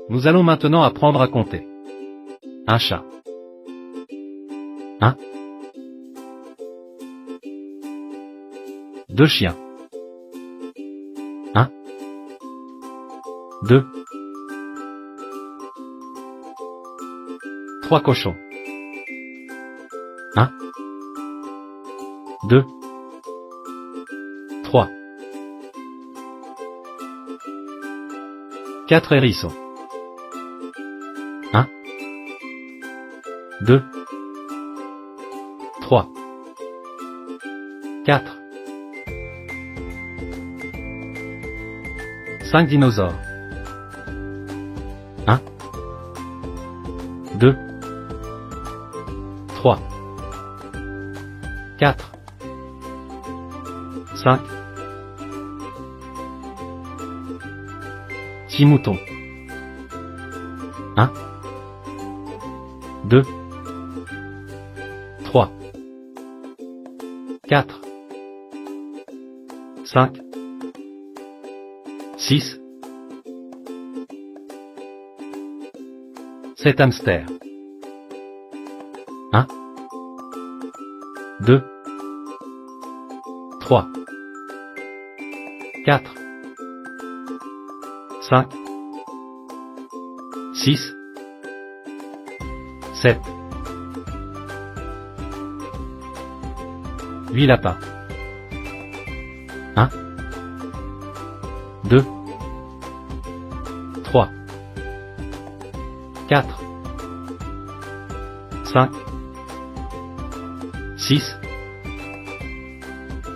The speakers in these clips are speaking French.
Nous allons maintenant apprendre à compter. Un chat. 1. 2 chiens. 1. 2. 3 cochons. 1. 2. 3. 4 hérissons. 1. 2. 3. 4. 5 dinosaures. 1. 2. 3. 4. 5. 6 moutons. 1. 2. 3. 4. 5. 6. 7 hamsters. 1. 2. 3. 4. 5. 6. 7. 8 lapins. 1. 2. 3. 4. 5. 6.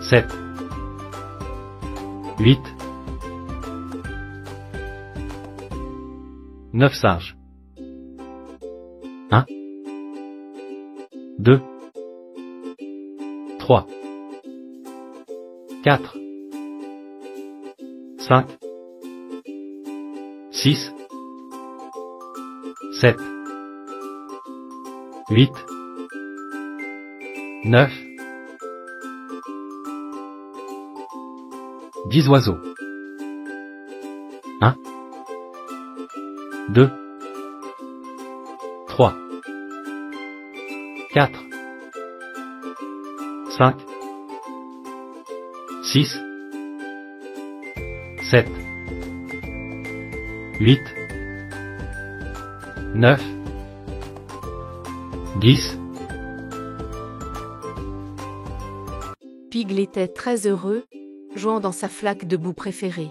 7. 8. 9 singes. 1. 2. 3. 4. 5. 6. 7. 8. 9. 10 oiseaux. 1. 2. 3. 4. 5. 6. 7. 8. 9. 10. Piggle était très heureux, jouant dans sa flaque de boue préférée.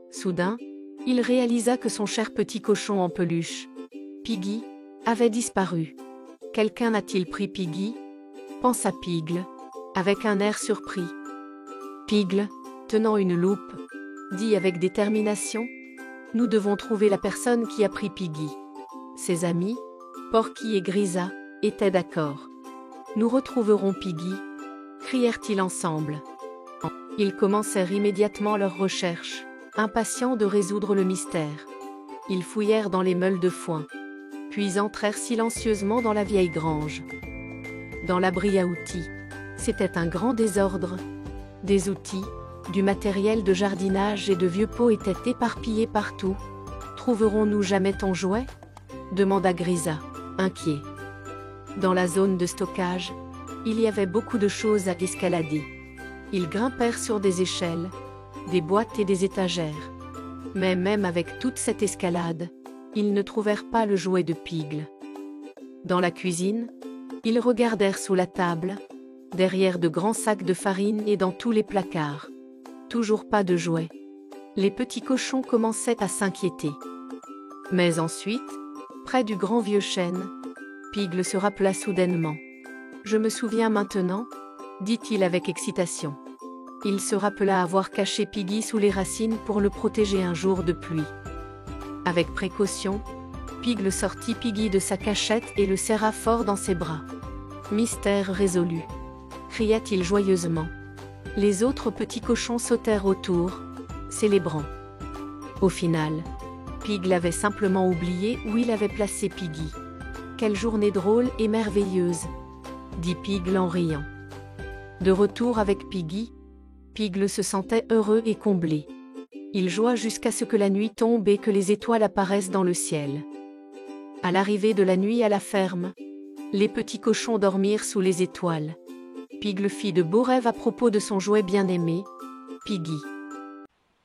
Soudain, il réalisa que son cher petit cochon en peluche, Piggy, avait disparu. Quelqu'un a-t-il pris Piggy? Pensa Piggle, avec un air surpris. Piggle, tenant une loupe, dit avec détermination: nous devons trouver la personne qui a pris Piggy. Ses amis, Porky et Grisa, étaient d'accord. Nous retrouverons Piggy, crièrent-ils ensemble. Ils commencèrent immédiatement leurs recherches, impatients de résoudre le mystère. Ils fouillèrent dans les meules de foin, puis entrèrent silencieusement dans la vieille grange. Dans l'abri à outils, c'était un grand désordre. Des outils, du matériel de jardinage et de vieux pots étaient éparpillés partout. « Trouverons-nous jamais ton jouet ?» demanda Grisa, inquiet. Dans la zone de stockage, il y avait beaucoup de choses à escalader. Ils grimpèrent sur des échelles, des boîtes et des étagères. Mais même avec toute cette escalade, ils ne trouvèrent pas le jouet de Piggle. Dans la cuisine, ils regardèrent sous la table, derrière de grands sacs de farine et dans tous les placards. Toujours pas de jouet. Les petits cochons commençaient à s'inquiéter. Mais ensuite, près du grand vieux chêne, Piggle se rappela soudainement. « Je me souviens maintenant » dit-il avec excitation. Il se rappela avoir caché Piggy sous les racines pour le protéger un jour de pluie. Avec précaution, Piggle sortit Piggy de sa cachette et le serra fort dans ses bras. « Mystère résolu !» cria-t-il joyeusement. Les autres petits cochons sautèrent autour, célébrant. Au final, Piggle avait simplement oublié où il avait placé Piggy. « Quelle journée drôle et merveilleuse !» dit Piggle en riant. De retour avec Piggy, Piggle se sentait heureux et comblé. Il joua jusqu'à ce que la nuit tombe et que les étoiles apparaissent dans le ciel. À l'arrivée de la nuit à la ferme, les petits cochons dormirent sous les étoiles. Pig fit de beaux rêves à propos de son jouet bien-aimé, Piggy.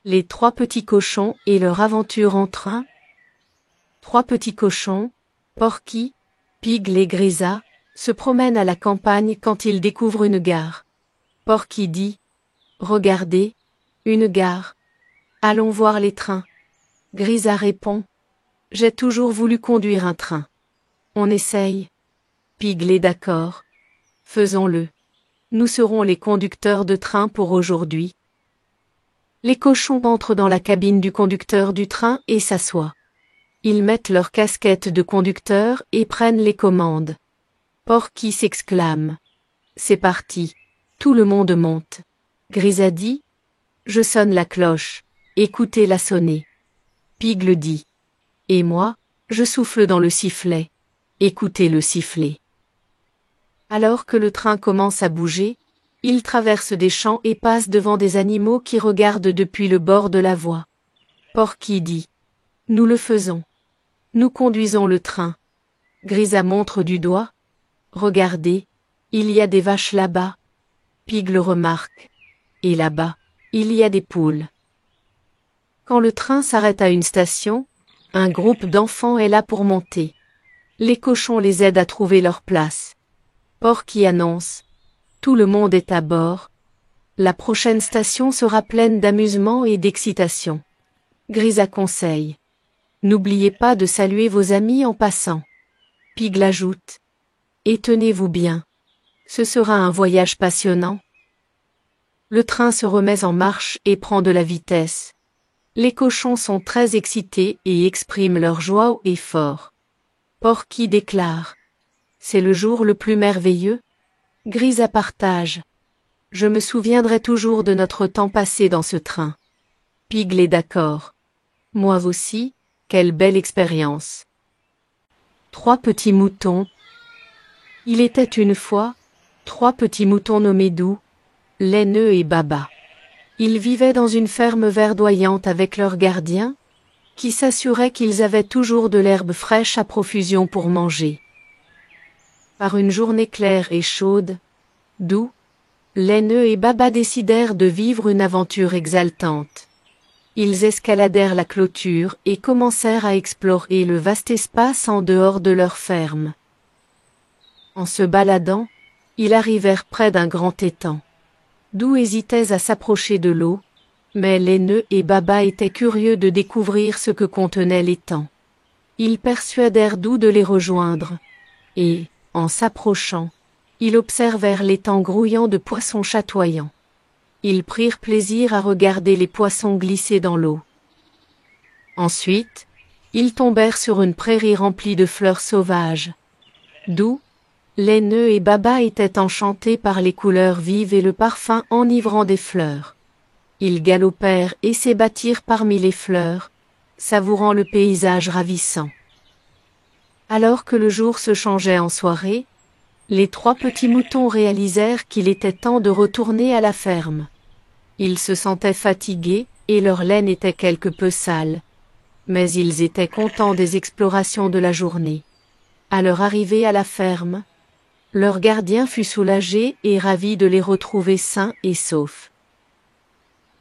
Les 3 petits cochons et leur aventure en train. 3 petits cochons, Porky, Pig et Grisa, se promènent à la campagne quand ils découvrent une gare. Porky dit « Regardez, une gare. Allons voir les trains. » Grisa répond « J'ai toujours voulu conduire un train. » On essaye. Pig est d'accord. Faisons-le. Nous serons les conducteurs de train pour aujourd'hui. Les cochons entrent dans la cabine du conducteur du train et s'assoient. Ils mettent leur casquette de conducteur et prennent les commandes. Porky s'exclame. C'est parti. Tout le monde monte. Grisa dit. Je sonne la cloche. Écoutez-la sonner. Pig le dit. Et moi, je souffle dans le sifflet. Écoutez-le siffler. Alors que le train commence à bouger, il traverse des champs et passe devant des animaux qui regardent depuis le bord de la voie. Porky dit. Nous le faisons. Nous conduisons le train. Grisa montre du doigt. Regardez, il y a des vaches là-bas. Pig le remarque. Et là-bas, il y a des poules. Quand le train s'arrête à une station, un groupe d'enfants est là pour monter. Les cochons les aident à trouver leur place. Porky annonce. Tout le monde est à bord. La prochaine station sera pleine d'amusement et d'excitation. Grisa conseille. N'oubliez pas de saluer vos amis en passant. Pig l'ajoute. Et tenez-vous bien. Ce sera un voyage passionnant. Le train se remet en marche et prend de la vitesse. Les cochons sont très excités et expriment leur joie haut et fort. Porky déclare. C'est le jour le plus merveilleux. Grisa partage. Je me souviendrai toujours de notre temps passé dans ce train. Pig est d'accord. Moi aussi, quelle belle expérience. 3 petits moutons. Il était une fois 3 petits moutons nommés Doux, Laineux et Baba. Ils vivaient dans une ferme verdoyante avec leur gardien, qui s'assurait qu'ils avaient toujours de l'herbe fraîche à profusion pour manger. Par une journée claire et chaude, Doux, Laineux et Baba décidèrent de vivre une aventure exaltante. Ils escaladèrent la clôture et commencèrent à explorer le vaste espace en dehors de leur ferme. En se baladant, ils arrivèrent près d'un grand étang. Doux hésitait à s'approcher de l'eau, mais Laineux et Baba étaient curieux de découvrir ce que contenait l'étang. Ils persuadèrent Doux de les rejoindre, et, en s'approchant, ils observèrent l'étang grouillant de poissons chatoyants. Ils prirent plaisir à regarder les poissons glisser dans l'eau. Ensuite, ils tombèrent sur une prairie remplie de fleurs sauvages. Doux, Laineux et Baba étaient enchantés par les couleurs vives et le parfum enivrant des fleurs. Ils galopèrent et s'ébattirent parmi les fleurs, savourant le paysage ravissant. Alors que le jour se changeait en soirée, les 3 petits moutons réalisèrent qu'il était temps de retourner à la ferme. Ils se sentaient fatigués et leur laine était quelque peu sale. Mais ils étaient contents des explorations de la journée. À leur arrivée à la ferme, leur gardien fut soulagé et ravi de les retrouver sains et saufs.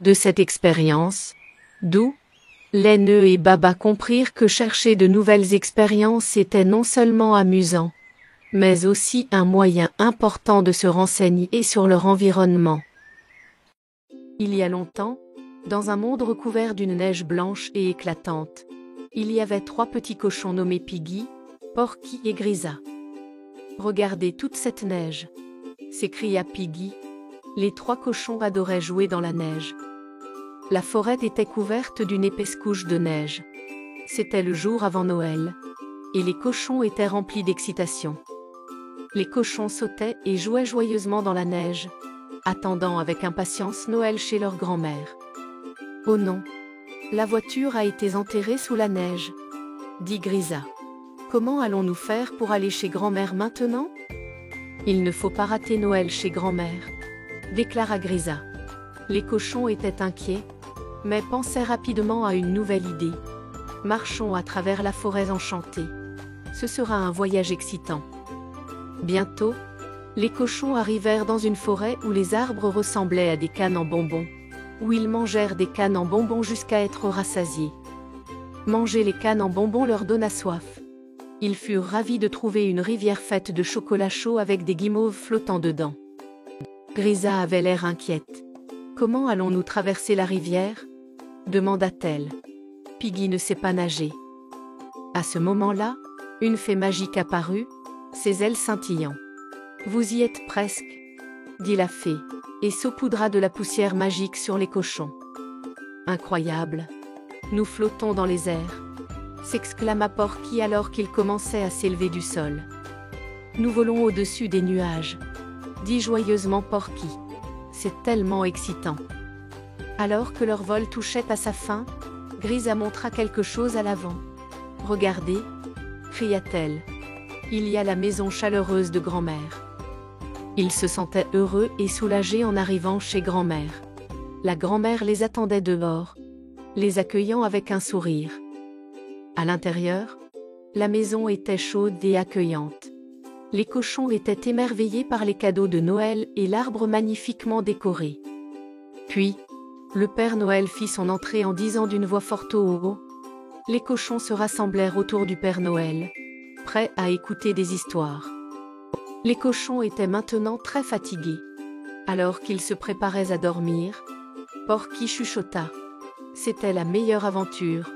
De cette expérience, Doux, Laineux et Baba comprirent que chercher de nouvelles expériences était non seulement amusant, mais aussi un moyen important de se renseigner sur leur environnement. Il y a longtemps, dans un monde recouvert d'une neige blanche et éclatante, il y avait 3 petits cochons nommés Piggy, Porky et Grisa. « Regardez toute cette neige !» s'écria Piggy. Les 3 cochons adoraient jouer dans la neige. La forêt était couverte d'une épaisse couche de neige. C'était le jour avant Noël, et les cochons étaient remplis d'excitation. Les cochons sautaient et jouaient joyeusement dans la neige, attendant avec impatience Noël chez leur grand-mère. « Oh non, la voiture a été enterrée sous la neige, » dit Grisa. « Comment allons-nous faire pour aller chez grand-mère maintenant ? » « Il ne faut pas rater Noël chez grand-mère, » déclara Grisa. Les cochons étaient inquiets, mais pensait rapidement à une nouvelle idée. Marchons à travers la forêt enchantée. Ce sera un voyage excitant. Bientôt, les cochons arrivèrent dans une forêt où les arbres ressemblaient à des cannes en bonbons, où ils mangèrent des cannes en bonbons jusqu'à être rassasiés. Manger les cannes en bonbons leur donna soif. Ils furent ravis de trouver une rivière faite de chocolat chaud avec des guimauves flottant dedans. Grisa avait l'air inquiète. « Comment allons-nous traverser la rivière ?» demanda-t-elle. Piggy ne sait pas nager. À ce moment-là, une fée magique apparut, ses ailes scintillant. « Vous y êtes presque, » dit la fée, et saupoudra de la poussière magique sur les cochons. « Incroyable! Nous flottons dans les airs !» s'exclama Porky alors qu'il commençait à s'élever du sol. « Nous volons au-dessus des nuages !» dit joyeusement Porky. « C'est tellement excitant !» Alors que leur vol touchait à sa fin, Grisa montra quelque chose à l'avant. « Regardez !» cria-t-elle. « Il y a la maison chaleureuse de grand-mère. » Ils se sentaient heureux et soulagés en arrivant chez grand-mère. La grand-mère les attendait dehors, les accueillant avec un sourire. À l'intérieur, la maison était chaude et accueillante. Les cochons étaient émerveillés par les cadeaux de Noël et l'arbre magnifiquement décoré. Puis, le Père Noël fit son entrée en disant d'une voix forte au haut. Les cochons se rassemblèrent autour du Père Noël, prêts à écouter des histoires. Les cochons étaient maintenant très fatigués. Alors qu'ils se préparaient à dormir, Porky chuchota. C'était la meilleure aventure.